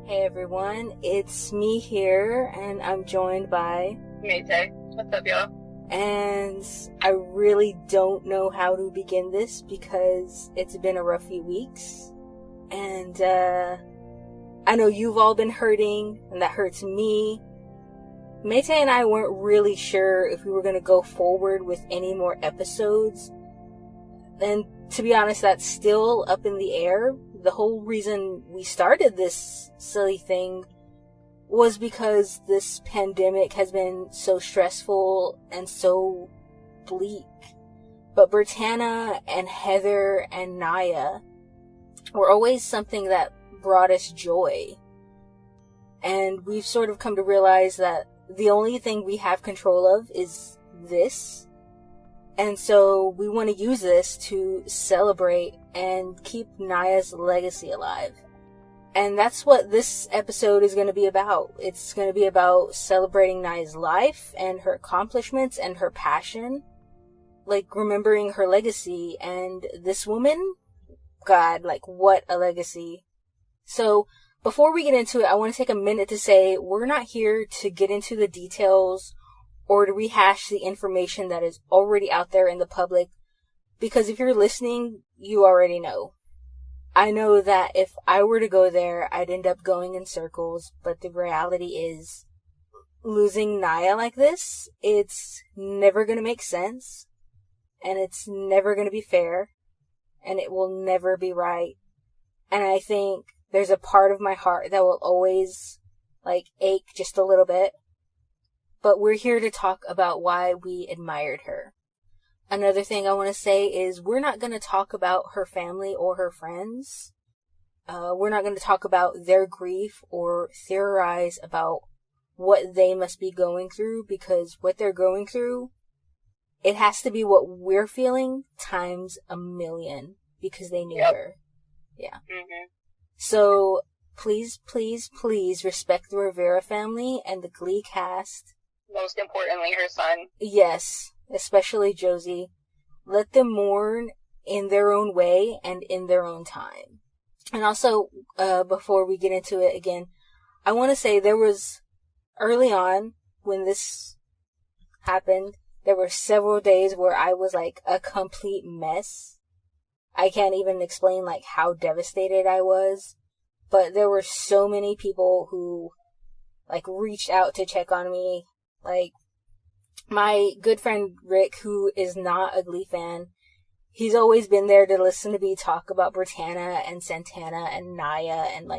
Hey everyone, it's me here, and I'm joined by Maytay. What's up, y'all? And I really don't know how to begin this because it's been a rough few weeks. And I know you've all been hurting, and that hurts me. Maytay and I weren't really sure if we were going to go forward with any more episodes. And to be honest, that's still up in the air. The whole reason we started this silly thing was because this pandemic has been so stressful and so bleak. But Britannia and Heather and Naya were always something that brought us joy. And we've sort of come to realize that the only thing we have control of is this. And so we want to use this to celebrate and keep Naya's legacy alive. And that's what this episode is going to be about. It's going to be about celebrating Naya's life and her accomplishments and her passion. Like, remembering her legacy. And this woman, God, like, what a legacy. So, before we get into it, I want to take a minute to say we're not here to get into the details or to rehash the information that is already out there in the public, because if you're listening, you already know. I know that if I were to go there, I'd end up going in circles, but the reality is, losing Naya like this, it's never gonna make sense, and it's never gonna be fair, and it will never be right. And I think there's a part of my heart that will always, ache just a little bit. But we're here to talk about why we admired her. Another thing I want to say is we're not going to talk about her family or her friends. We're not going to talk about their grief or theorize about what they must be going through, because what they're going through, it has to be what we're feeling times a million, because they knew her. Yeah. Mm-hmm. So please, please, please respect the Rivera family and the Glee cast. Most importantly, her son. Yes, especially Josie. Let them mourn in their own way and in their own time. And also, before we get into it again, I want to say there was, early on, when this happened, there were several days where I was like a complete mess. I can't even explain how devastated I was. But there were so many people who reached out to check on me. My good friend Rick, who is not a Glee fan, he's always been there to listen to me talk about Britannia and Santana and Naya and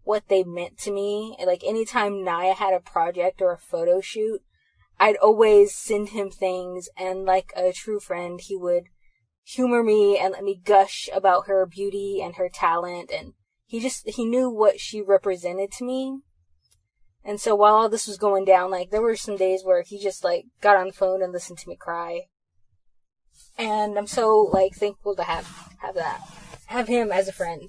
what they meant to me. Anytime Naya had a project or a photo shoot, I'd always send him things, and like a true friend, he would humor me and let me gush about her beauty and her talent, and he knew what she represented to me. And so while all this was going down, there were some days where he just, got on the phone and listened to me cry. And I'm so, thankful to have him as a friend.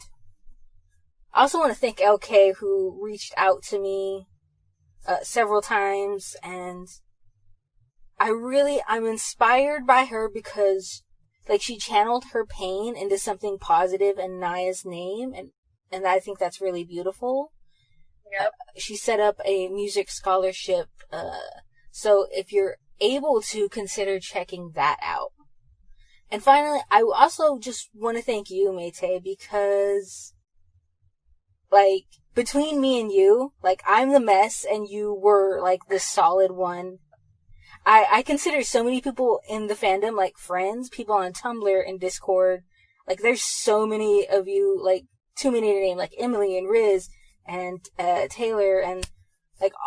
I also want to thank LK, who reached out to me several times, and I'm inspired by her because, she channeled her pain into something positive in Naya's name, and I think that's really beautiful. Yep. She set up a music scholarship, so if you're able to, consider checking that out. And finally, I also just want to thank you, Maytay, because, between me and you, I'm the mess and you were, the solid one. I consider so many people in the fandom, friends, people on Tumblr and Discord. There's so many of you, too many to name, Emily and Riz and Taylor and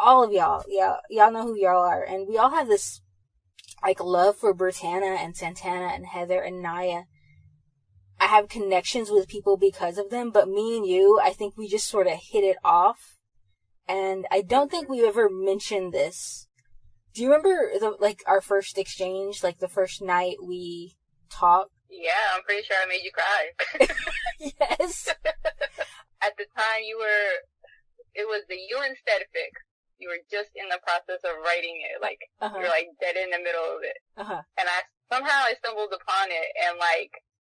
all of y'all. Y'all know who y'all are. And we all have this love for Britannia and Santana and Heather and Naya. I have connections with people because of them, but me and you, I think we just sort of hit it off. And I don't think we ever mentioned this. Do you remember our first exchange, the first night we talked? Yeah, I'm pretty sure I made you cry. Yes. At the time, it was the UN fic. You were just in the process of writing it. You were, dead in the middle of it. Uh-huh. And I stumbled upon it, and,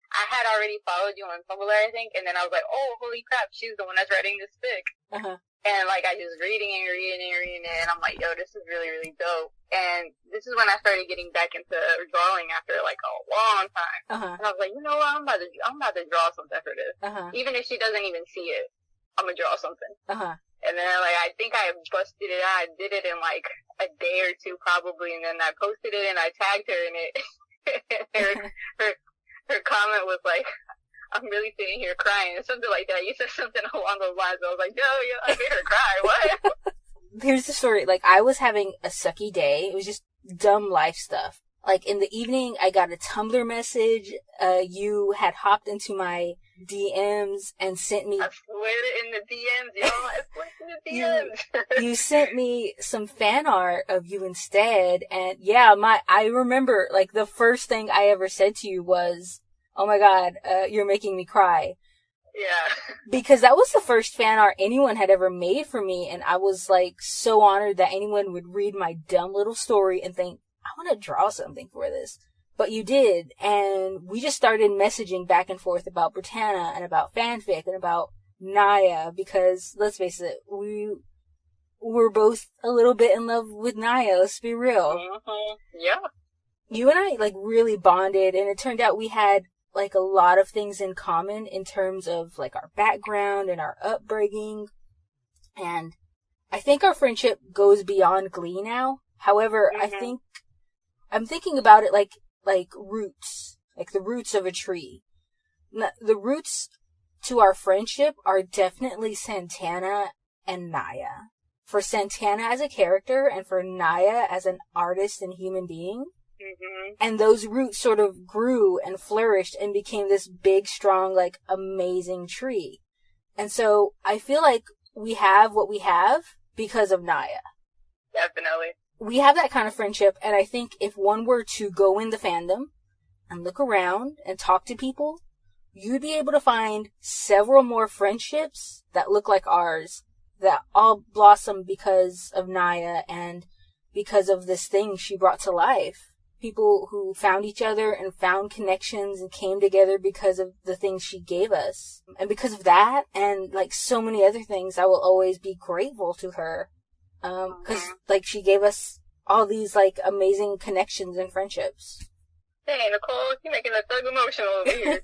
I had already followed you on Tumblr, I think, and then I was like, oh, holy crap, she's the one that's writing this fic. Uh-huh. And, like, I just reading it, and I'm like, yo, this is really, really dope. And this is when I started getting back into drawing after, like, a long time. And I was like, you know what, I'm about to draw something for this. Even if she doesn't even see it, I'm gonna draw something. And then, like, I think I busted it out. I did it in, like, a day or two, probably, and then I posted it, and I tagged her in it. her comment was like, I'm really sitting here crying, something like that. You said something along those lines. I was like, yo, I made her cry. What? Here's the story. Like, I was having a sucky day. It was just dumb life stuff. Like, in the evening, I got a Tumblr message. You had hopped into my DMs and sent me... I slid in the DMs, yo. I slid in the DMs. You sent me some fan art of you instead. And, yeah, I remember, like, the first thing I ever said to you was... Oh my God, you're making me cry. Yeah. Because that was the first fan art anyone had ever made for me, and I was, like, so honored that anyone would read my dumb little story and think, I want to draw something for this. But you did, and we just started messaging back and forth about Britannia and about fanfic and about Naya, because, let's face it, we were both a little bit in love with Naya, let's be real. Yeah. You and I, like, really bonded, and it turned out we had like a lot of things in common in terms of like our background and our upbringing. And I think our friendship goes beyond Glee now. However, I'm thinking about it like roots, like the roots of a tree. The roots to our friendship are definitely Santana and Naya. For Santana as a character and for Naya as an artist and human being. And those roots sort of grew and flourished and became this big, strong, like, amazing tree. And so I feel like we have what we have because of Naya. Definitely. We have that kind of friendship, and I think if one were to go in the fandom and look around and talk to people, you'd be able to find several more friendships that look like ours that all blossom because of Naya and because of this thing she brought to life. People who found each other and found connections and came together because of the things she gave us. And because of that, and like so many other things, I will always be grateful to her. Cause like she gave us all these like amazing connections and friendships. Hey, Nicole, you're making a thug emotional over here.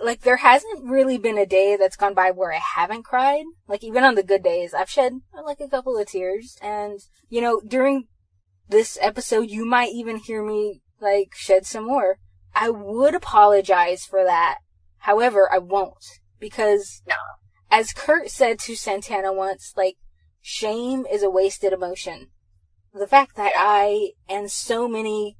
Like there hasn't really been a day that's gone by where I haven't cried. Like even on the good days, I've shed like a couple of tears. And, you know, during this episode, you might even hear me like shed some more. I would apologize for that. However, I won't. Because, as Kurt said to Santana once, like, shame is a wasted emotion. The fact that I and so many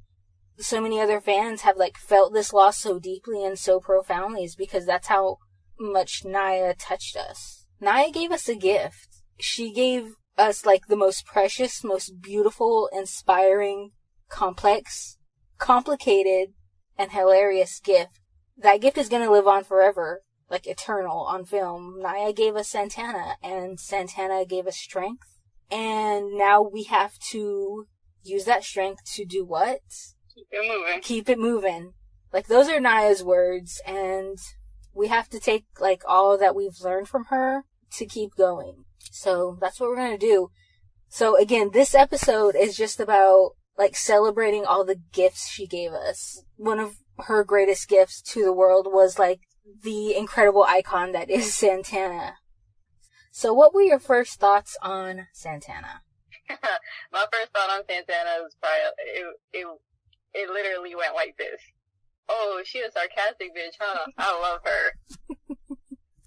other fans have like felt this loss so deeply and so profoundly is because that's how much Naya touched us. Naya gave us a gift. She gave us like the most precious, most beautiful, inspiring, complex, complicated, and hilarious gift. That gift is going to live on forever, like eternal on film. Naya gave us Santana, and Santana gave us strength. And now we have to use that strength to do what? Keep it moving. Like, those are Naya's words, and we have to take, like, all that we've learned from her to keep going. So, that's what we're gonna do. So, again, this episode is just about, like, celebrating all the gifts she gave us. One of her greatest gifts to the world was, like, the incredible icon that is Santana. So, what were your first thoughts on Santana? My first thought on Santana was probably, it literally went like this. Oh, she a sarcastic bitch, huh? I love her.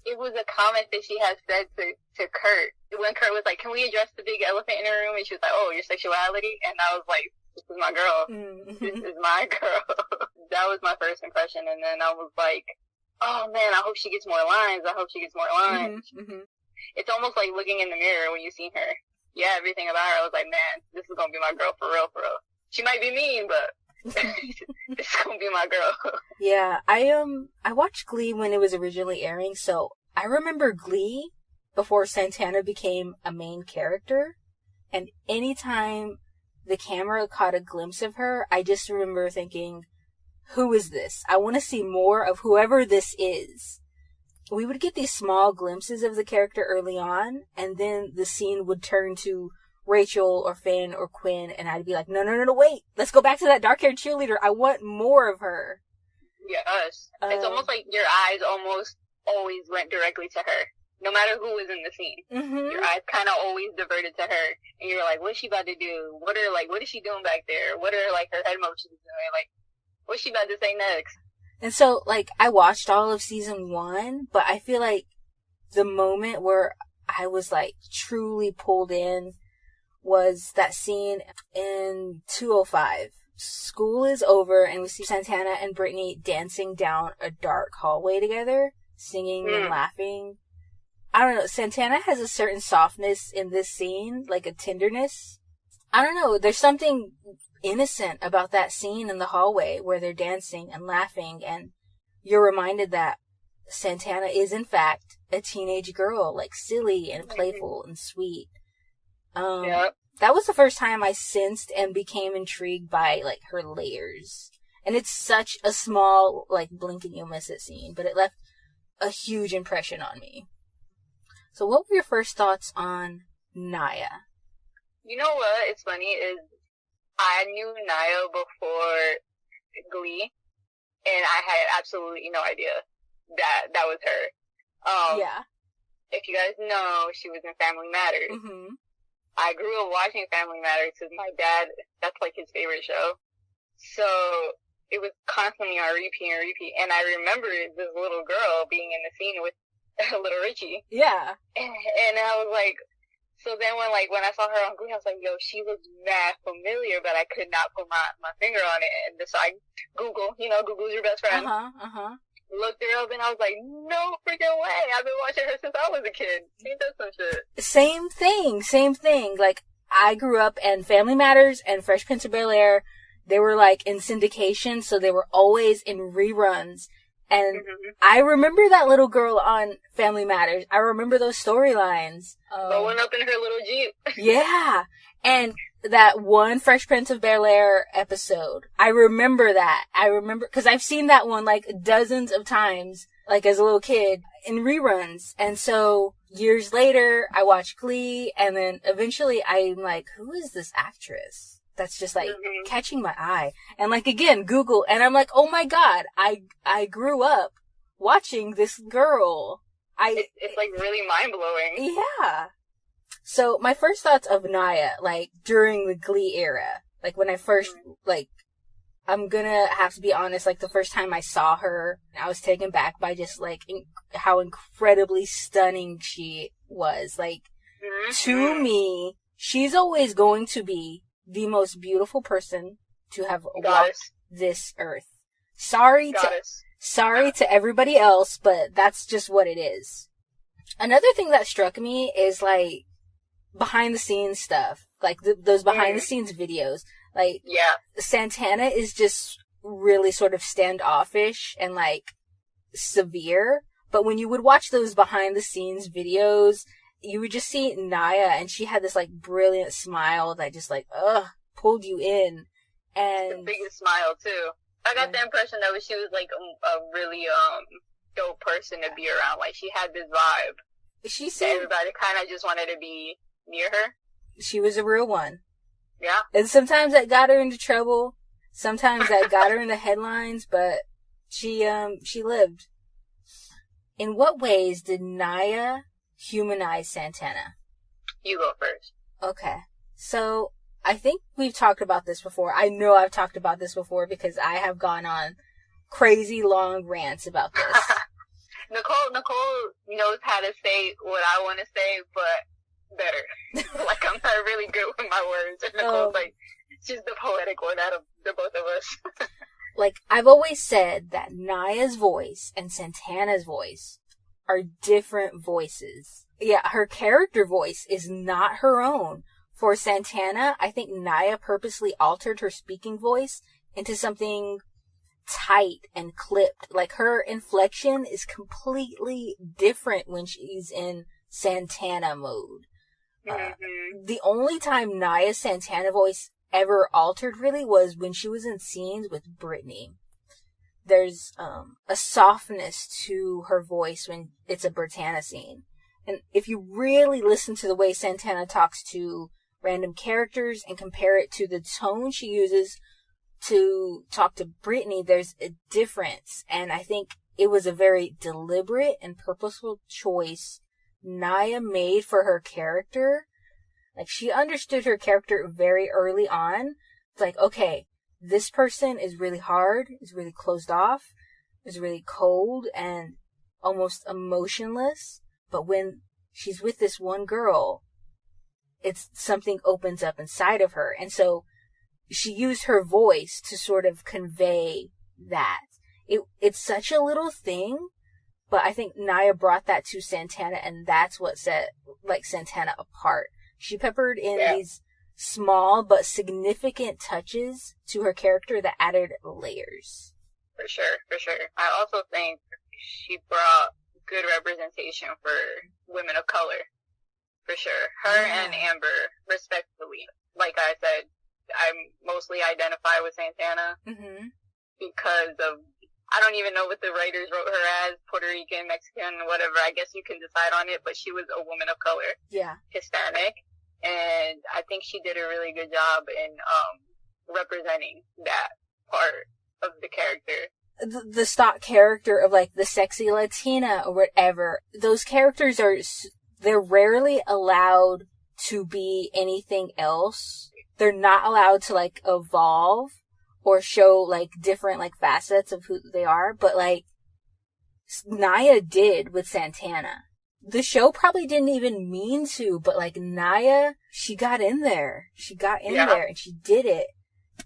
It was a comment that she had said to Kurt. When Kurt was like, can we address the big elephant in the room? And she was like, oh, your sexuality? And I was like, this is my girl. This is my girl. That was my first impression. And then I was like, oh man, I hope she gets more lines. It's almost like looking in the mirror when you see her. Yeah, everything about her, I was like, man, this is gonna be my girl for real, for real. She might be mean, but it's gonna be my girl. Yeah, I watched Glee when it was originally airing, so I remember Glee before Santana became a main character, and anytime the camera caught a glimpse of her, I just remember thinking, who is this? I want to see more of whoever this is. we would get these small glimpses of the character early on, and then the scene would turn to Rachel or Finn or Quinn, and I'd be like, no, wait, let's go back to that dark-haired cheerleader. I want more of her. Yes. It's almost like your eyes almost always went directly to her. No matter who was in the scene. Mm-hmm. Your eyes kind of always diverted to her. And you're like, what's she about to do? What is she doing back there? What are, like, her head motions doing? Like, what's she about to say next? And so, like, I watched all of season 1, but I feel like the moment where I was, like, truly pulled in was that scene in 205. School is over, and we see Santana and Brittany dancing down a dark hallway together, singing and laughing. I don't know, Santana has a certain softness in this scene, like a tenderness. I don't know, there's something innocent about that scene in the hallway where they're dancing and laughing, and you're reminded that Santana is in fact a teenage girl, like silly and playful and sweet. That was the first time I sensed and became intrigued by, like, her layers. And it's such a small, like, blink and you'll miss it scene, but it left a huge impression on me. So what were your first thoughts on Naya? You know what? It's funny is I knew Naya before Glee, and I had absolutely no idea that was her. Yeah. If you guys know, she was in Family Matters. Mm-hmm. I grew up watching Family Matters because my dad, that's like his favorite show. So it was constantly on repeat and repeat. And I remember this little girl being in the scene with little Richie. Yeah. And I was like, so then when I saw her on Glee, I was like, yo, she looks mad familiar, but I could not put my finger on it. And so I Google's your best friend. Looked her up and I was like, no freaking way. I've been watching her since I was a kid. She does some shit. Same thing. Like, I grew up and Family Matters and Fresh Prince of Bel-Air, they were like in syndication, so they were always in reruns. And I remember that little girl on Family Matters. I remember those storylines. Blowing up in her little Jeep. Yeah. And that one Fresh Prince of Bel-Air episode. I remember that. Because I've seen that one like dozens of times, like as a little kid, in reruns. And so years later, I watched Glee, and then eventually I'm like, who is this actress? That's just like catching my eye. And like again, Google, and I'm like, oh my God, I grew up watching this girl. It's like really mind blowing. Yeah. So my first thoughts of Naya, like during the Glee era, like when I first, like, I'm gonna have to be honest, like the first time I saw her, I was taken back by just like how incredibly stunning she was. Like, to me, she's always going to be the most beautiful person to have walked this earth. Sorry to everybody else, but that's just what it is. Another thing that struck me is like behind the scenes stuff, like those behind the scenes videos. Like, Santana is just really sort of standoffish and like severe, but when you would watch those behind the scenes videos, you would just see Naya, and she had this like brilliant smile that just like pulled you in. And the biggest smile too. I got the impression that she was like a really dope person to be around. Like, she had this vibe. She said everybody kind of just wanted to be near her. She was a real one. Yeah. And sometimes that got her into trouble. Sometimes that got her into headlines, but she lived. In what ways did Naya humanize Santana? You go first. Okay. So, I think we've talked about this before. I know I've talked about this before because I have gone on crazy long rants about this. Nicole knows how to say what I want to say, but better. Like, I'm not really good with my words. And Nicole's like, she's the poetic one out of the both of us. Like, I've always said that Naya's voice and Santana's voice are different voices. Yeah, her character voice is not her own. For Santana, I think Naya purposely altered her speaking voice into something tight and clipped. Like, her inflection is completely different when she's in Santana mode. The only time Naya's Santana voice ever altered really was when she was in scenes with Brittany. there's a softness to her voice when it's a Britannia scene. And if you really listen to the way Santana talks to random characters and compare it to the tone she uses to talk to Brittany, there's a difference. And I think it was a very deliberate and purposeful choice Naya made for her character. Like, she understood her character very early on. It's like, okay, this person is really hard, is really closed off, is really cold and almost emotionless. But when she's with this one girl, it's something opens up inside of her. And so she used her voice to sort of convey that. It's such a little thing, but I think Naya brought that to Santana, and that's what set, like, Santana apart. She peppered in these small but significant touches to her character that added layers. For sure. I also think she brought good representation for women of color. For sure. Her and Amber, respectively. Like I said, I mostly identify with Santana because of, I don't even know what the writers wrote her as, Puerto Rican, Mexican, whatever. I guess you can decide on it, but she was a woman of color. Yeah. Hispanic. And I think she did a really good job in representing that part of the character. The stock character of, like, the sexy Latina or whatever, those characters they're rarely allowed to be anything else. They're not allowed to, like, evolve or show, like, different, like, facets of who they are. But, like, Naya did with Santana. The show probably didn't even mean to, but, like, Naya, she got in there. She got in there and she did it.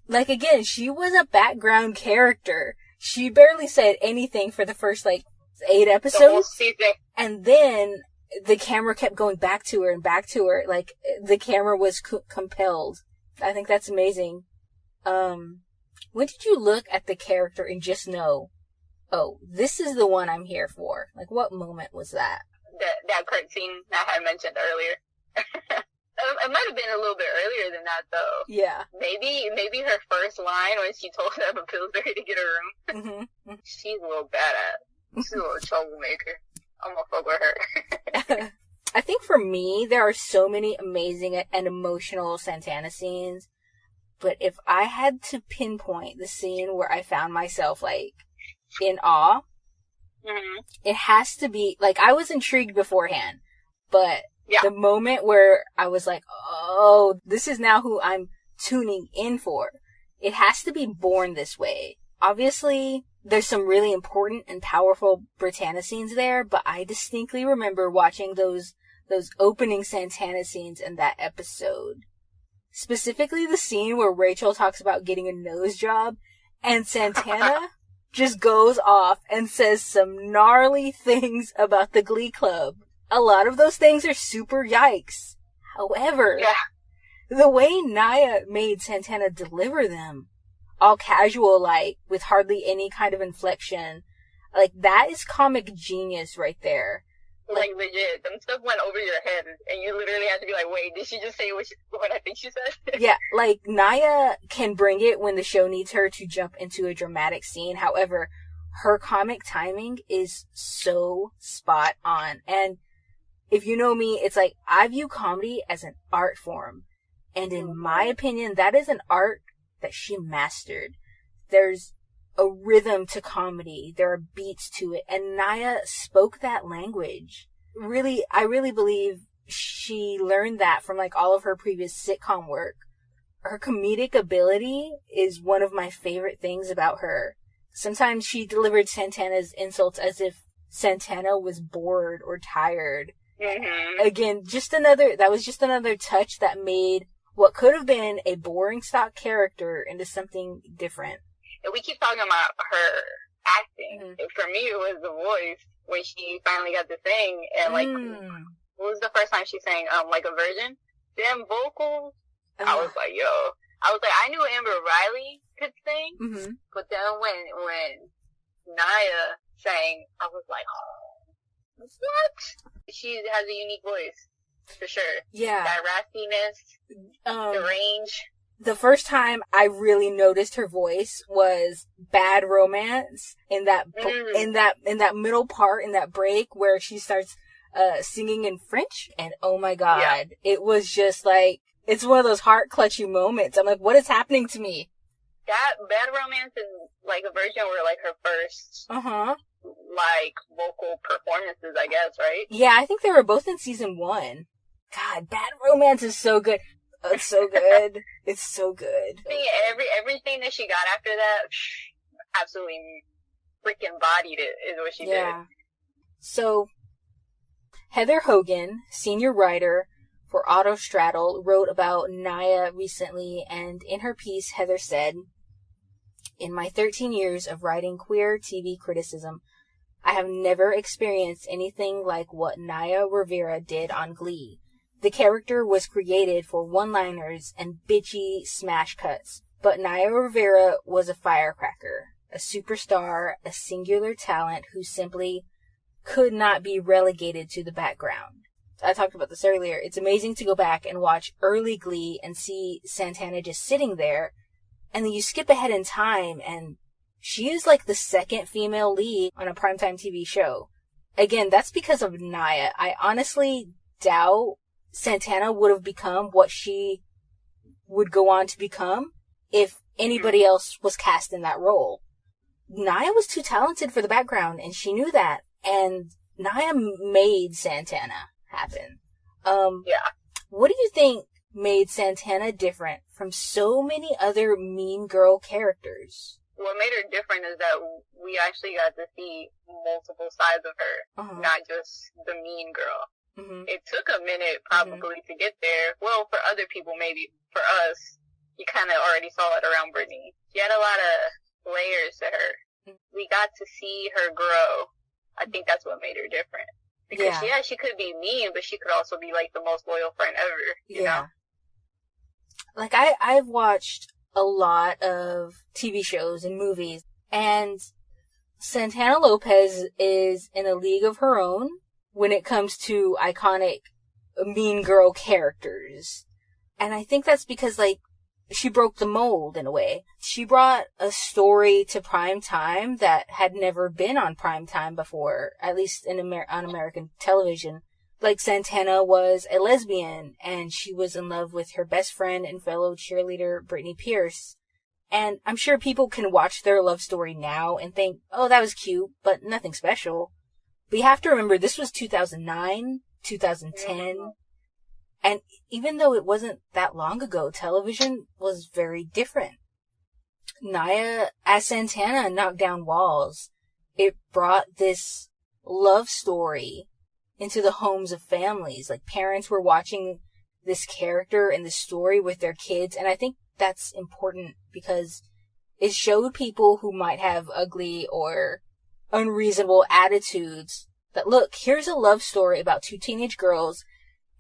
Like, again, she was a background character. She barely said anything for the first, like, 8 episodes. The whole season. And then the camera kept going back to her and back to her. Like, the camera was compelled. I think that's amazing. When did you look at the character and just know, oh, this is the one I'm here for? Like, what moment was that? That Kurt scene I had mentioned earlier. It might have been a little bit earlier than that, though. Yeah. Maybe her first line when she told Emma Pillsbury to get a room. She's a little badass. She's a little troublemaker. I'm gonna fuck with her. I think for me, there are so many amazing and emotional Santana scenes. But if I had to pinpoint the scene where I found myself, like, in awe, it has to be, like, I was intrigued beforehand, but the moment where I was like, oh, this is now who I'm tuning in for, it has to be Born This Way. Obviously, there's some really important and powerful Britannia scenes there, but I distinctly remember watching those opening Santana scenes in that episode. Specifically the scene where Rachel talks about getting a nose job, and Santana just goes off and says some gnarly things about the Glee Club. A lot of those things are super yikes. However, the way Naya made Santana deliver them, all casual, like, with hardly any kind of inflection, like, that is comic genius right there. Like, legit, them stuff went over your head, and you literally had to be like, wait, did she just say what I think she said? Yeah, like, Naya can bring it when the show needs her to jump into a dramatic scene. However, her comic timing is so spot on. And if you know me, it's like, I view comedy as an art form. And in my opinion, that is an art that she mastered. There's a rhythm to comedy. There are beats to it. And Naya spoke that language. Really, I really believe she learned that from, like, all of her previous sitcom work. Her comedic ability is one of my favorite things about her. Sometimes she delivered Santana's insults as if Santana was bored or tired. Again, that was just another touch that made what could have been a boring stock character into something different. We keep talking about her acting. For me, it was the voice when she finally got the thing. And, like, what was the first time she sang, like a virgin? Them vocals. I was like, I knew Amber Riley could sing. But then when Naya sang, I was like, oh, what? She has a unique voice, for sure. Yeah. That raspiness, the range. The first time I really noticed her voice was Bad Romance in that middle part, in that break where she starts singing in French, and oh my god, it was just like, it's one of those heart clutching moments. I'm like, what is happening to me? That Bad Romance is like a version where like her first like vocal performances, I guess, right? Yeah, I think they were both in season 1. God, Bad Romance is so good. It's so good. It's so good. Everything that she got after that, absolutely freaking bodied it, is what she did. So, Heather Hogan, senior writer for Autostraddle, wrote about Naya recently, and in her piece, Heather said, "In my 13 years of writing queer TV criticism, I have never experienced anything like what Naya Rivera did on Glee. The character was created for one-liners and bitchy smash cuts, but Naya Rivera was a firecracker, a superstar, a singular talent who simply could not be relegated to the background." I talked about this earlier. It's amazing to go back and watch early Glee and see Santana just sitting there, and then you skip ahead in time, and she is like the second female lead on a primetime TV show. Again, that's because of Naya. I honestly doubt Santana would have become what she would go on to become if anybody else was cast in that role. Naya was too talented for the background, and she knew that, and Naya made Santana happen. What do you think made Santana different from so many other mean girl characters? What made her different is that we actually got to see multiple sides of her, not just the mean girl. It took a minute probably to get there. Well, for other people maybe. For us, you kind of already saw it around Brittany. She had a lot of layers to her. We got to see her grow. I think that's what made her different. Because she could be mean, but she could also be like the most loyal friend ever, you know? Like, I've watched a lot of TV shows and movies, and Santana Lopez is in a league of her own when it comes to iconic mean girl characters. And I think that's because, like, she broke the mold in a way. She brought a story to prime time that had never been on prime time before, at least on American television. Like, Santana was a lesbian, and she was in love with her best friend and fellow cheerleader, Brittany Pierce. And I'm sure people can watch their love story now and think, oh, that was cute, but nothing special. But you have to remember, this was 2009, 2010. And even though it wasn't that long ago, television was very different. Naya, as Santana, knocked down walls. It brought this love story into the homes of families. Like, parents were watching this character and this story with their kids. And I think that's important because it showed people who might have ugly or unreasonable attitudes that, look, here's a love story about two teenage girls,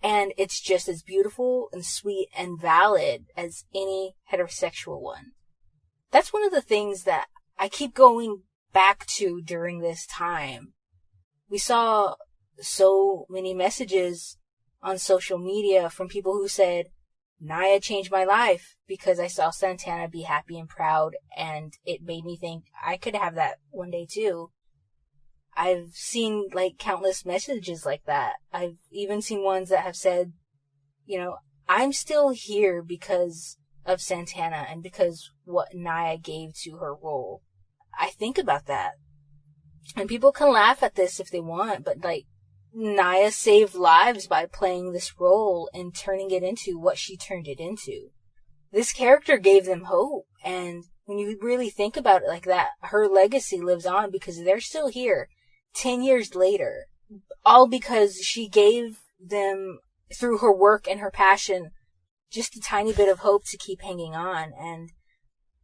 and it's just as beautiful and sweet and valid as any heterosexual one. That's one of the things that I keep going back to during this time. We saw so many messages on social media from people who said, Naya changed my life because I saw Santana be happy and proud, and it made me think I could have that one day too. I've seen, like, countless messages like that. I've even seen ones that have said, you know, I'm still here because of Santana and because what Naya gave to her role. I think about that. And people can laugh at this if they want, but, like, Naya saved lives by playing this role and turning it into what she turned it into. This character gave them hope, and when you really think about it like that, her legacy lives on because they're still here 10 years later, all because she gave them, through her work and her passion, just a tiny bit of hope to keep hanging on. And,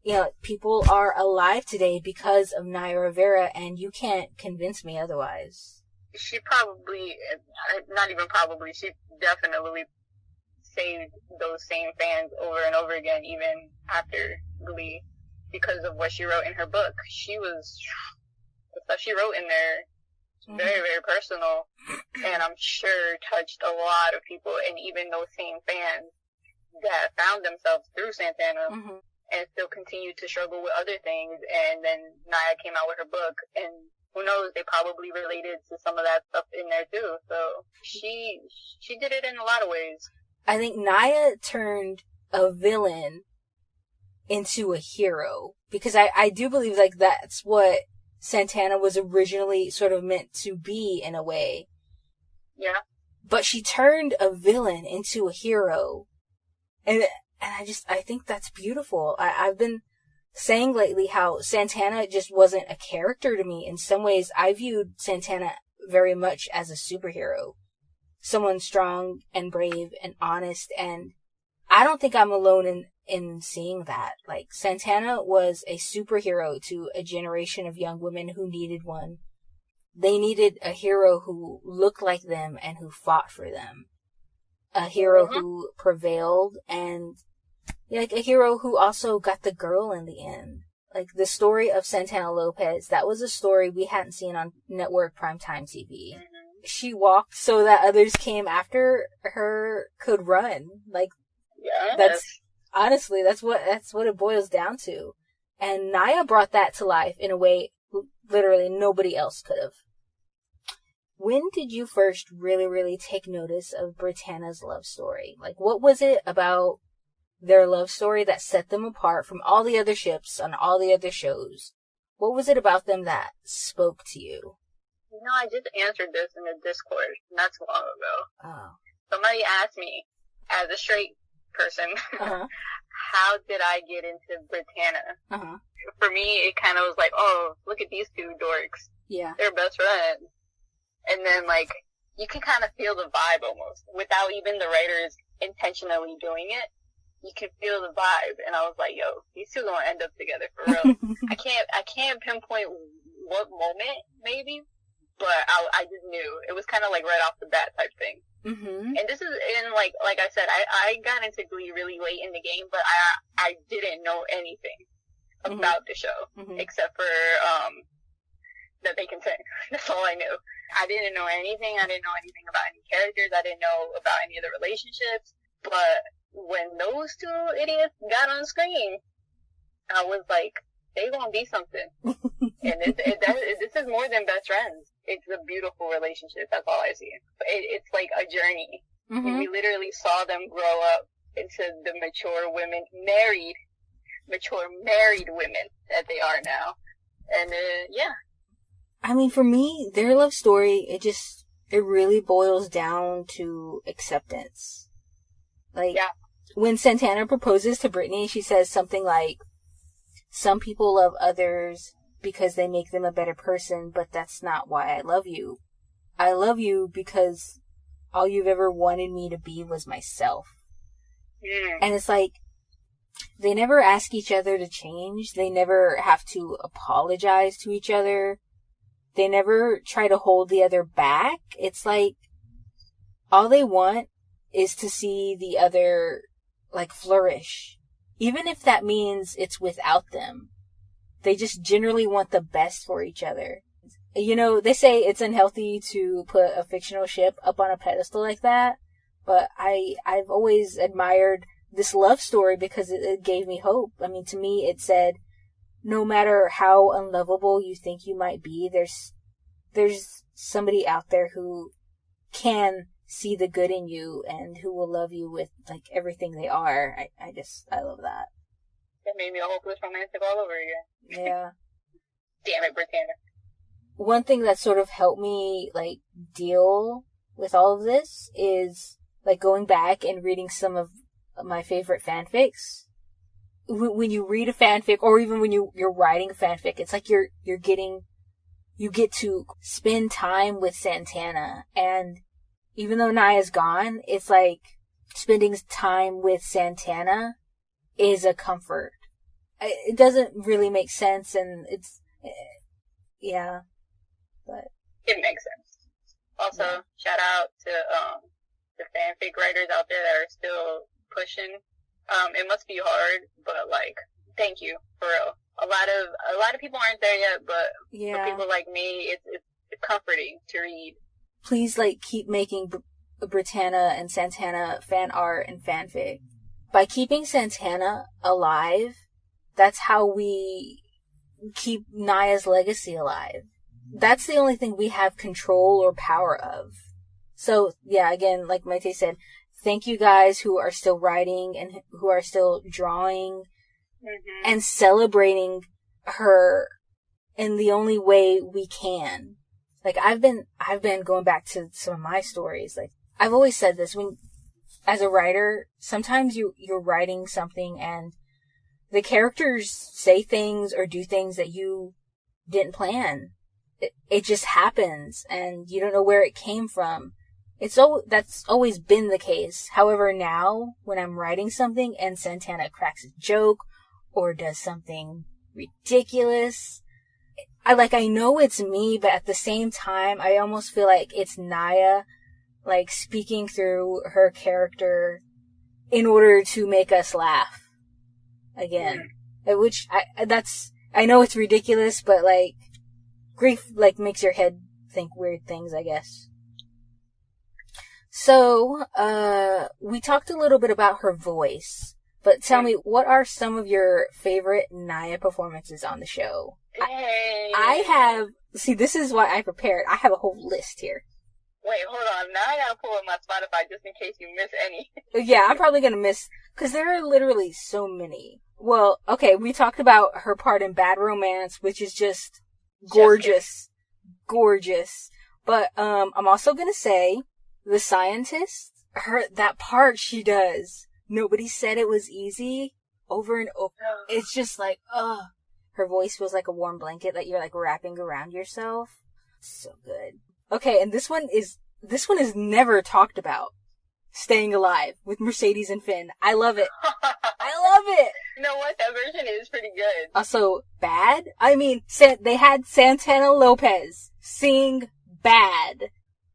you know, people are alive today because of Naya Rivera, and you can't convince me otherwise. She probably, not even probably, she definitely saved those same fans over and over again, even after Glee, because of what she wrote in her book. The stuff she wrote in there, very, very personal, and I'm sure touched a lot of people, and even those same fans that found themselves through Santana Mm-hmm. and still continued to struggle with other things. And then Naya came out with her book, and who knows, they probably related to some of that stuff in there too. So she did it in a lot of ways. I think Naya turned a villain into a hero, because I do believe like that's what Santana was originally sort of meant to be in a way. Yeah. But she turned a villain into a hero. And I think that's beautiful. I've been saying lately how Santana just wasn't a character to me. In some ways, I viewed Santana very much as a superhero. Someone strong and brave and honest, and I don't think I'm alone in seeing that. Like, Santana was a superhero to a generation of young women who needed one. They needed a hero who looked like them and who fought for them. A hero who prevailed, and like a hero who also got the girl in the end. Like, the story of Santana Lopez, that was a story we hadn't seen on network primetime TV. She walked so that others came after her could run. Like, yes. That's what it boils down to. And Naya brought that to life in a way literally nobody else could have. When did you first really, really take notice of Britannia's love story? Like, what was it about their love story that set them apart from all the other ships on all the other shows? What was it about them that spoke to you? You know, I just answered this in the Discord not too long ago. Oh. Somebody asked me, as a straight person, how did I get into Britannia? For me, it kind of was like, oh, look at these two dorks. Yeah. They're best friends. And then, like, you can kind of feel the vibe almost, without even the writers intentionally doing it. You can feel the vibe, and I was like, yo, these two gonna end up together for real. I can't pinpoint what moment, maybe, but I just knew. It was kind of like right off the bat type thing. Mm-hmm. And this is in, like I said, I got into Glee really late in the game, but I didn't know anything about the show, except for, that they can sing. That's all I knew. I didn't know anything. I didn't know anything about any characters. I didn't know about any of the relationships. But when those two idiots got on screen, I was like, they gonna be something. And this is more than best friends. It's a beautiful relationship. That's all I see. It's like a journey. We literally saw them grow up into the mature married women that they are now. And yeah. I mean, for me, their love story, it really boils down to acceptance. Like, when Santana proposes to Brittany, she says something like, some people love others because they make them a better person, but that's not why I love you. I love you because all you've ever wanted me to be was myself. And it's like, they never ask each other to change. They never have to apologize to each other. They never try to hold the other back. It's like, all they want is to see the other, like, flourish. Even if that means it's without them. They just generally want the best for each other. You know, they say it's unhealthy to put a fictional ship up on a pedestal like that. But I've always admired this love story because it gave me hope. I mean, to me, it said, no matter how unlovable you think you might be, there's somebody out there who can see the good in you and who will love you with, like, everything they are. I love that. That made me a hopeless romantic all over again. Yeah. Damn it, Britannia. One thing that sort of helped me, like, deal with all of this is, like, going back and reading some of my favorite fanfics. When you read a fanfic, or even when you're writing a fanfic, it's like you get to spend time with Santana. And even though Naya's gone, it's like spending time with Santana is a comfort. It doesn't really make sense, and yeah, but it makes sense. Also, shout out to the fanfic writers out there that are still pushing. It must be hard, but, like, thank you, for real. A lot of people aren't there yet, but for people like me, it's comforting to read. Please, like, keep making Britannia and Santana fan art and fanfic. by keeping Santana alive, that's how we keep Naya's legacy alive. That's the only thing we have control or power of. So, yeah, again, like Maite said, thank you guys who are still writing and who are still drawing and celebrating her in the only way we can. Like, I've been going back to some of my stories. Like, I've always said this, as a writer, sometimes you're writing something and the characters say things or do things that you didn't plan. It just happens and you don't know where it came from. That's always been the case. However, now when I'm writing something and Santana cracks a joke or does something ridiculous, I know it's me, but at the same time, I almost feel like it's Naya, like, speaking through her character in order to make us laugh again. Which I know it's ridiculous, but like, grief, like, makes your head think weird things, I guess. So, we talked a little bit about her voice, but tell me, what are some of your favorite Naya performances on the show? I have, see, this is why I prepared. I have a whole list here. Wait, hold on. Now I gotta pull up my Spotify just in case you miss any. Yeah, I'm probably gonna miss, because there are literally so many. Well, okay, we talked about her part in Bad Romance, which is just gorgeous. Gorgeous. But, I'm also gonna say, The Scientist, that part she does, Nobody Said It Was Easy, over and over. It's just like, ugh. Her voice feels like a warm blanket that you're like wrapping around yourself. So good. Okay, and this one is never talked about. Staying Alive with Mercedes and Finn. I love it. I love it. You know what? That version is pretty good. Also, Bad? I mean, they had Santana Lopez sing Bad.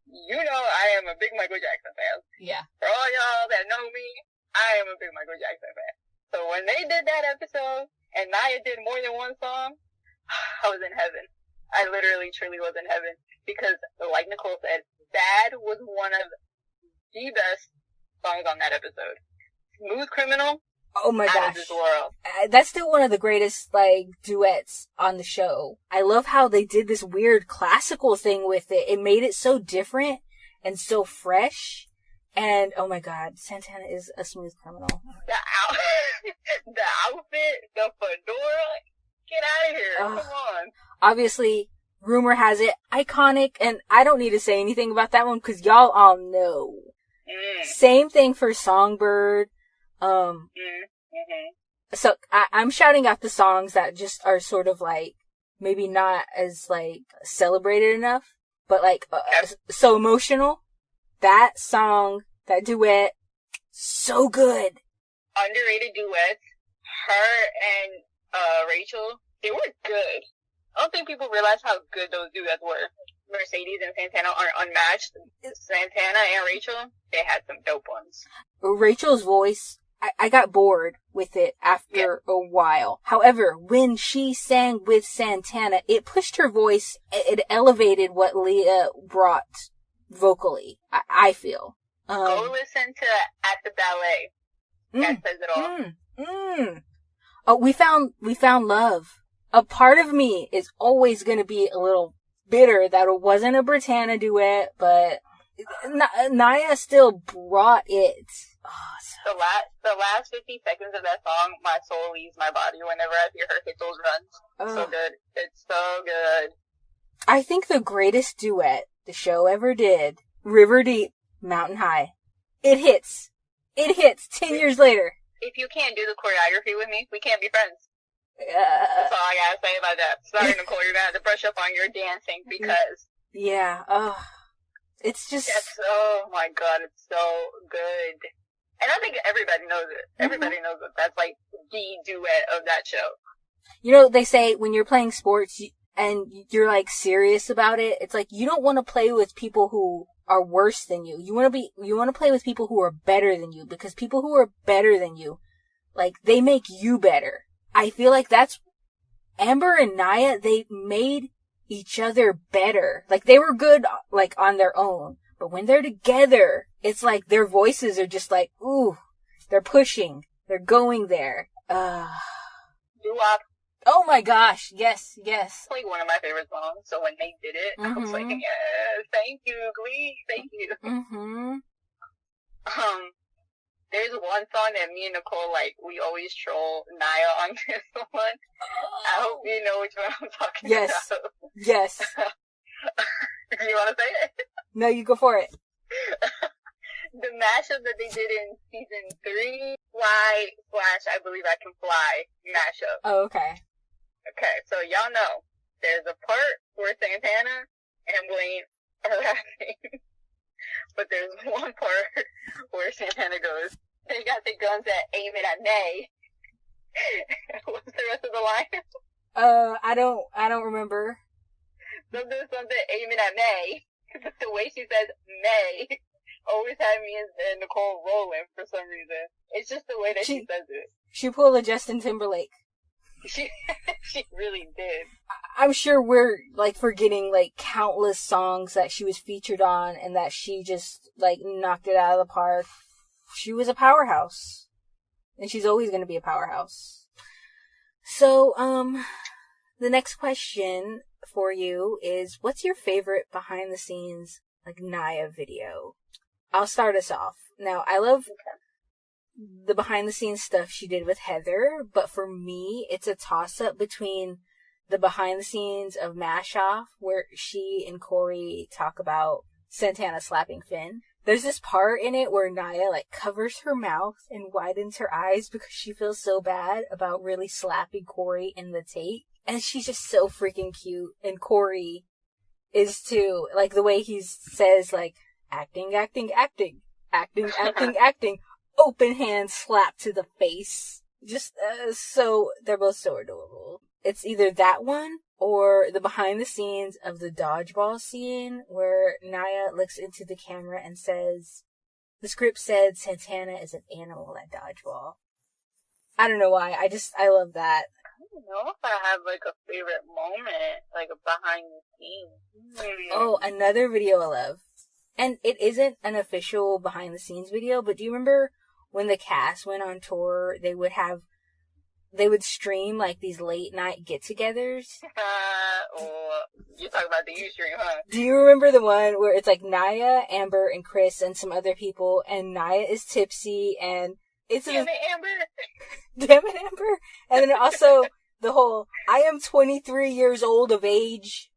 You know I am a big Michael Jackson fan. Yeah. For all y'all that know me, I am a big Michael Jackson fan. So when they did that episode, and Naya did more than one song, I was in heaven. I literally, truly was in heaven. Because, like Nicole said, Bad was one of the best songs on that episode. Smooth Criminal, oh my gosh, out of this world. That's still one of the greatest, like, duets on the show. I love how they did this weird classical thing with it. It made it so different and so fresh. And, oh my god, Santana is a smooth criminal. The outfit, the fedora, get out of here, come on. Obviously, rumor has it, iconic, and I don't need to say anything about that one, because y'all all know. Same thing for Songbird. So, I'm shouting out the songs that just are sort of like, maybe not as, like, celebrated enough, but, like, so emotional. That song, that duet, so good. Underrated duets. Her and Rachel, they were good. I don't think people realize how good those duets were. Mercedes and Santana aren't unmatched. Santana and Rachel, they had some dope ones. Rachel's voice, I got bored with it after a while. However, when she sang with Santana, it pushed her voice, it elevated what Leah brought vocally, I feel. Go listen to At the Ballet. That says it all. Oh, we found love. A part of me is always going to be a little bitter that it wasn't a Britannia duet, but Naya still brought it. The last 50 seconds of that song, my soul leaves my body whenever I hear her hit those runs. So good. It's so good. I think the greatest duet the show ever did, River Deep, Mountain High. It hits 10 years later. If you can't do the choreography with me, we can't be friends. That's all I gotta say about that. Sorry, Nicole, you're gonna have to brush up on your dancing because... Yeah, it's just... oh my god, it's so good. And I think everybody knows it. Everybody knows that that's like the duet of that show. You know, they say when you're playing sports and you're like serious about it, it's like you don't want to play with people who are worse than you. You want to play with people who are better than you, because people who are better than you, like, they make you better. I feel like that's Amber and Naya, they made each other better. Like, they were good, like, on their own. But when they're together, it's like their voices are just like, ooh, They're pushing. They're going there. Doo-wop. Oh my gosh. Yes. It's like one of my favorite songs. So when they did it, I was like, yes, thank you, Glee, thank you. There's one song that me and Nicole, like, we always troll Naya on this one. I hope you know which one I'm talking about. Yes. Do you want to say it? No, you go for it. The mashup that they did in season 3, Fly / I Believe I Can Fly mashup. Oh, okay. Okay, so y'all know, there's a part where Santana and Blaine are rapping. But there's one part where Santana goes, "They got the guns that aim it at Nay." What's the rest of the line? I don't remember. Something aim it at May. The way she says May always had me and Nicole rolling for some reason. It's just the way that she says it. She pulled a Justin Timberlake. She really did. I'm sure we're, like, forgetting, like, countless songs that she was featured on and that she just, like, knocked it out of the park. She was a powerhouse. And she's always going to be a powerhouse. So, the next question for you is, what's your favorite behind-the-scenes, like, Naya video? I'll start us off. Now, I love the behind-the-scenes stuff she did with Heather, but for me, it's a toss-up between the behind-the-scenes of Mash Off, where she and Corey talk about Santana slapping Finn. There's this part in it where Naya, like, covers her mouth and widens her eyes because she feels so bad about really slapping Corey in the tape. And she's just so freaking cute. And Corey is too. Like, the way he says, like, acting, open hand slap to the face. Just, so, they're both so adorable. It's either that one or the behind the scenes of the dodgeball scene where Naya looks into the camera and says, the script said Santana is an animal at dodgeball. I don't know why. I love that. I don't know if I have, like, a favorite moment, like, a behind the scenes. Oh, another video I love. And it isn't an official behind the scenes video, but do you remember when the cast went on tour, they would stream, like, these late night get-togethers? You're talking about the Ustream, huh? Do you remember the one where it's, like, Naya, Amber, and Chris, and some other people, and Naya is tipsy, and it's... Damn it, Amber! Damn it, Amber! And then also, the whole, I am 23 years old of age.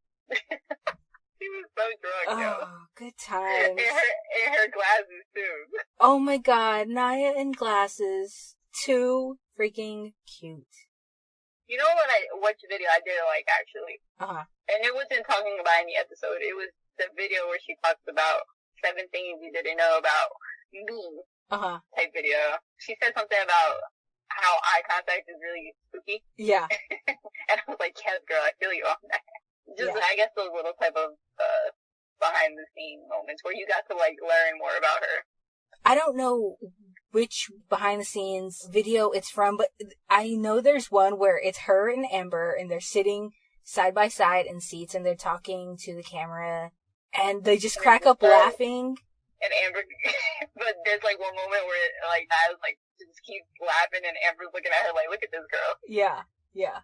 She was so drunk, yo. Oh, good times. And her glasses, too. Oh my god, Naya in glasses. Too freaking cute. You know which video I did like, actually? Uh-huh. And it wasn't talking about any episode. It was the video where she talks about 7 things you didn't know about me. Uh-huh. Type video. She said something about how eye contact is really spooky. Yeah. And I was like, yes, girl, I feel you on that. Just, I guess, those little type of behind the scene moments where you got to, like, learn more about her. I don't know which behind the scenes video it's from, but I know there's one where it's her and Amber and they're sitting side by side in seats and they're talking to the camera and they just crack up laughing. And Amber, but there's, like, one moment where, like, I was, like, just keep laughing and Amber's looking at her like, look at this girl. Yeah, yeah.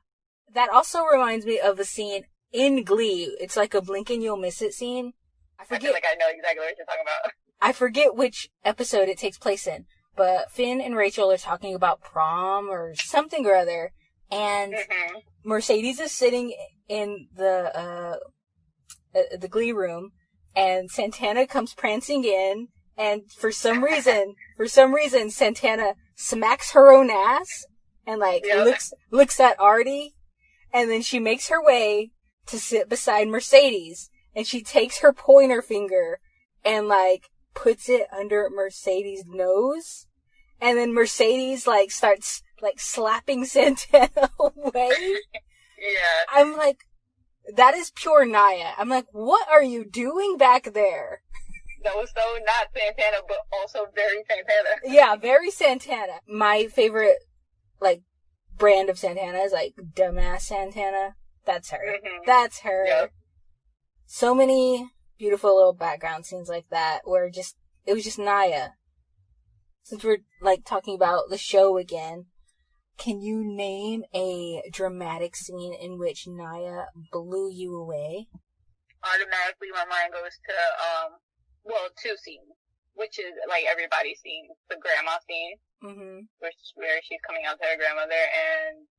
That also reminds me of a scene in Glee. It's like a blink and you'll miss it scene. I feel like I know exactly what you're talking about. I forget which episode it takes place in, but Finn and Rachel are talking about prom or something or other, and Mercedes is sitting in the Glee room, and Santana comes prancing in, and for some reason, Santana smacks her own ass, and, like, looks at Artie, and then she makes her way to sit beside Mercedes, and she takes her pointer finger and, like, puts it under Mercedes' nose, and then Mercedes, like, starts, like, slapping Santana away. Yeah. I'm like, that is pure Naya. I'm like, what are you doing back there? That was so not Santana, but also very Santana. Yeah, very Santana. My favorite, like, brand of Santana is, like, dumbass Santana. That's her. That's her. Yep. So many beautiful little background scenes like that where it was just Naya. since we're, like, talking about the show again, can you name a dramatic scene in which Naya blew you away? Automatically, my mind goes to, two scenes, which is, like, everybody's scene. The grandma scene, where she's coming out to her grandmother, and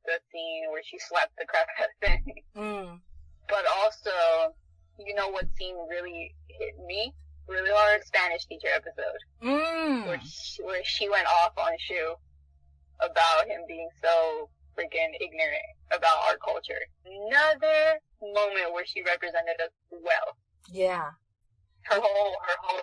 the scene where she slapped the crap out of him. But also, you know what scene really hit me really hard? Spanish teacher episode. Where she went off on Shu about him being so freaking ignorant about our culture. Another moment where she represented us well. Yeah. Her whole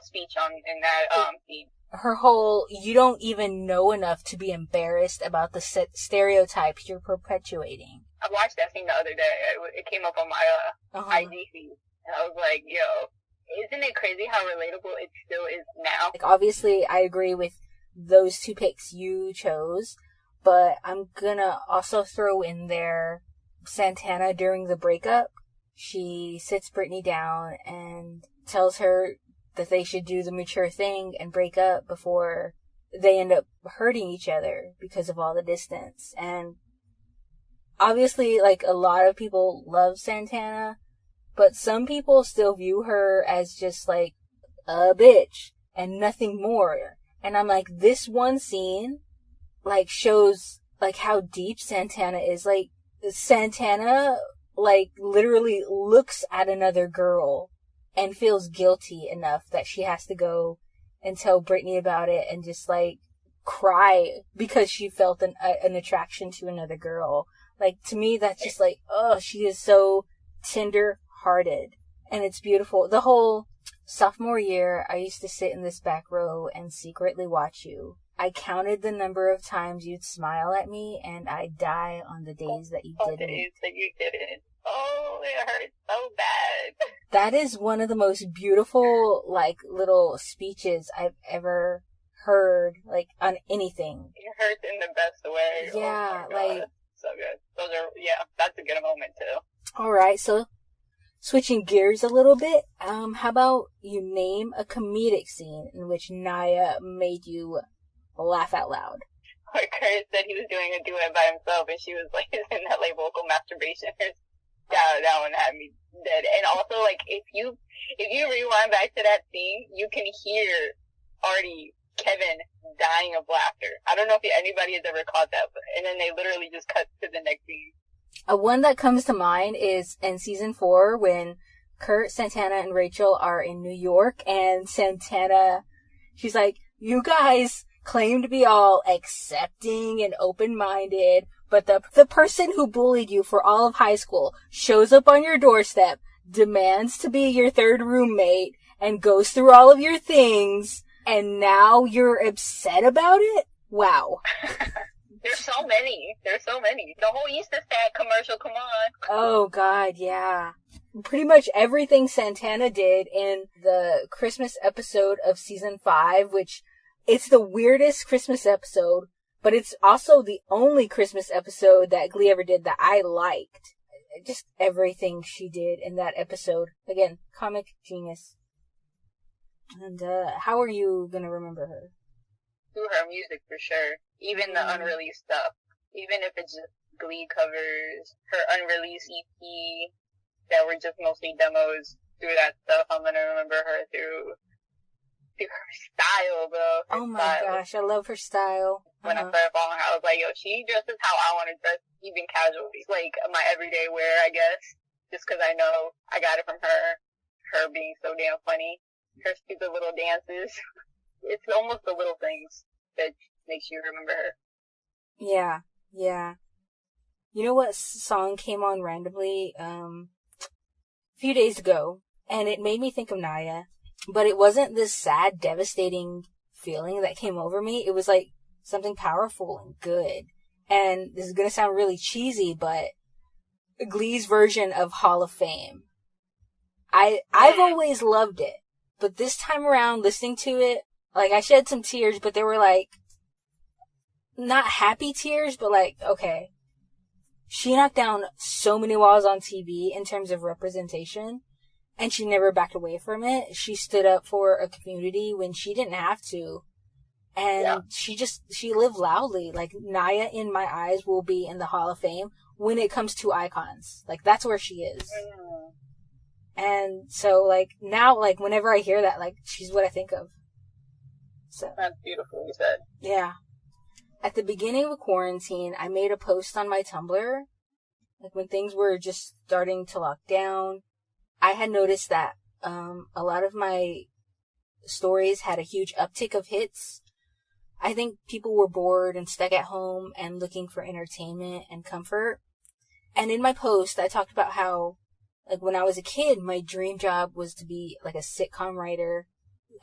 speech in that scene. Her whole, you don't even know enough to be embarrassed about the stereotypes you're perpetuating. I watched that scene the other day. It came up on my IG feed. And I was like, yo, isn't it crazy how relatable it still is now? Like, obviously, I agree with those two picks you chose, but I'm gonna also throw in there Santana during the breakup. She sits Brittany down and tells her that they should do the mature thing and break up before they end up hurting each other because of all the distance. And obviously, like, a lot of people love Santana, but some people still view her as just, like, a bitch and nothing more. And I'm like, this one scene, like, shows, like, how deep Santana is. Like, Santana, like, literally looks at another girl and feels guilty enough that she has to go and tell Brittany about it and just, like, cry because she felt an attraction to another girl. Like, to me, that's just like, oh, she is so tender-hearted. And it's beautiful. The whole sophomore year, I used to sit in this back row and secretly watch you. I counted the number of times you'd smile at me, and I'd die on the days that you didn't. Days that you didn't. Oh, it hurts so bad. That is one of the most beautiful, like, little speeches I've ever heard, like, on anything. It hurts in the best way. Yeah, oh like... so good. That's a good moment, too. Alright, so, switching gears a little bit, how about you name a comedic scene in which Naya made you laugh out loud? Like Kurt said he was doing a duet by himself, and she was, like, in that, like, vocal masturbation. That one had me dead. And also, like, if you rewind back to that scene, you can hear Kevin dying of laughter. I don't know if anybody has ever caught that, and then they literally just cut to the next scene. One that comes to mind is in season 4 when Kurt, Santana, and Rachel are in New York, and Santana, she's like, you guys claim to be all accepting and open-minded, but the person who bullied you for all of high school shows up on your doorstep, demands to be your third roommate, and goes through all of your things, and now you're upset about it? Wow. There's so many. The whole Easter Stat commercial, come on. Oh, God, yeah. Pretty much everything Santana did in the Christmas episode of season 5, which it's the weirdest Christmas episode, but it's also the only Christmas episode that Glee ever did that I liked. Just everything she did in that episode. Again, comic genius. And how are you gonna remember her? Through her music, for sure. Even the unreleased stuff. Even if it's just Glee covers, her unreleased EP that were just mostly demos. Through that stuff, I'm gonna remember her through her style, bro. Oh my gosh, I love her style. When I started following her, I was like, yo, she dresses how I want to dress, even casually. It's like my everyday wear, I guess. Just because I know I got it from her. Her being so damn funny. Her stupid little dances. It's almost the little things that makes you remember her. Yeah. You know what song came on randomly a few days ago, and it made me think of Naya, but it wasn't this sad, devastating feeling that came over me. It was like something powerful and good. And this is gonna sound really cheesy, but Glee's version of Hall of Fame. I've always loved it, but this time around, listening to it, like, I shed some tears, but they were like, not happy tears, but like, okay. She knocked down so many walls on TV in terms of representation, and she never backed away from it. She stood up for a community when she didn't have to. And she lived loudly. Like, Naya, in my eyes, will be in the Hall of Fame when it comes to icons. Like, that's where she is. Mm. And so, like, now, like, whenever I hear that, like, she's what I think of. So that's beautifully said. Yeah. At the beginning of quarantine, I made a post on my Tumblr. Like, when things were just starting to lock down, I had noticed that a lot of my stories had a huge uptick of hits. I think people were bored and stuck at home and looking for entertainment and comfort. And in my post, I talked about how, like, when I was a kid, my dream job was to be, like, a sitcom writer.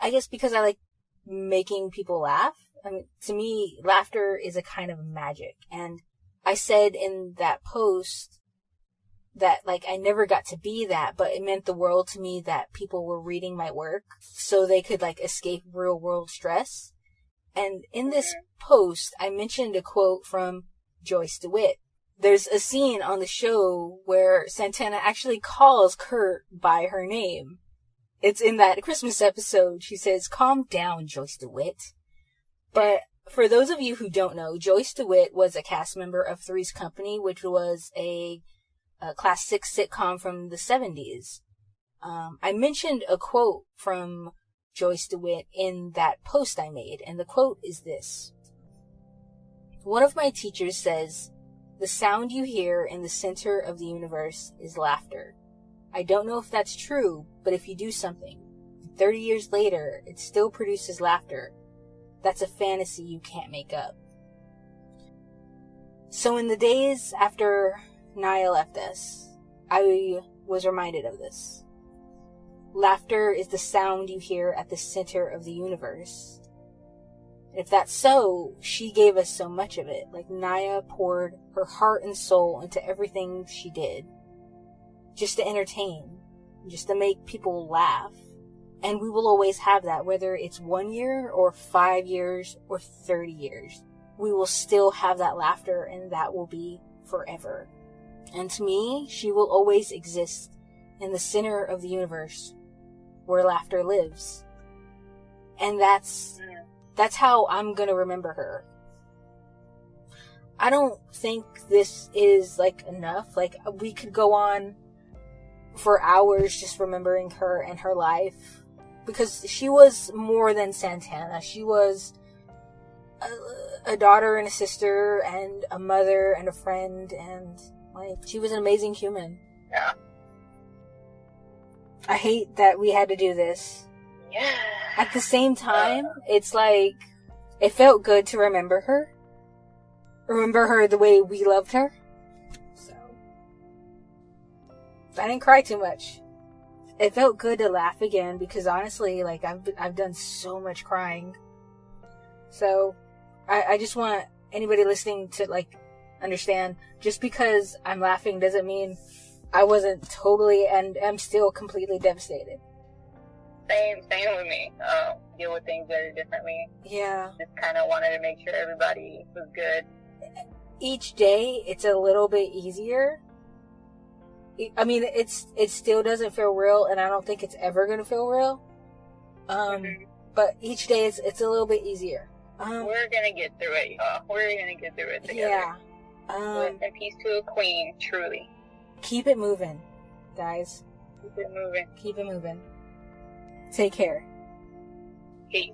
I guess because I like making people laugh. I mean, to me, laughter is a kind of magic. And I said in that post that, like, I never got to be that, but it meant the world to me that people were reading my work so they could, like, escape real world stress. And in this post, I mentioned a quote from Joyce DeWitt. There's a scene on the show where Santana actually calls Kurt by her name. It's in that Christmas episode. She says, "Calm down, Joyce DeWitt." But for those of you who don't know, Joyce DeWitt was a cast member of Three's Company, which was a Class 6 sitcom from the 70s. I mentioned a quote from Joyce DeWitt in that post I made, and the quote is this. One of my teachers says, "The sound you hear in the center of the universe is laughter. I don't know if that's true, but if you do something, 30 years later, it still produces laughter. That's a fantasy you can't make up." So in the days after Naya left us, I was reminded of this. Laughter is the sound you hear at the center of the universe. And if that's so, she gave us so much of it. Like, Naya poured her heart and soul into everything she did. Just to entertain. Just to make people laugh. And we will always have that, whether it's 1 year or 5 years or 30 years. We will still have that laughter, and that will be forever. And to me, she will always exist in the center of the universe where laughter lives. And that's how I'm gonna remember her. I don't think this is, like, enough. Like, we could go on for hours just remembering her and her life. Because she was more than Santana. She was a daughter and a sister and a mother and a friend, and, like, she was an amazing human. Yeah. I hate that we had to do this. Yeah. At the same time, it's like, it felt good to remember her. Remember her the way we loved her. So, I didn't cry too much. It felt good to laugh again, because honestly, like, I've done so much crying. So, I just want anybody listening to, like, understand, just because I'm laughing doesn't mean I wasn't totally and am still completely devastated. Same with me. Deal with things very differently. Yeah. Just kind of wanted to make sure everybody was good. Each day, it's a little bit easier. I mean, it still doesn't feel real, and I don't think it's ever gonna feel real. But each day, it's a little bit easier. We're gonna get through it, y'all. We're gonna get through it together. Yeah. Rest in peace to a queen, truly. Keep it moving, guys. Keep it moving. Keep it moving. Take care. Peace.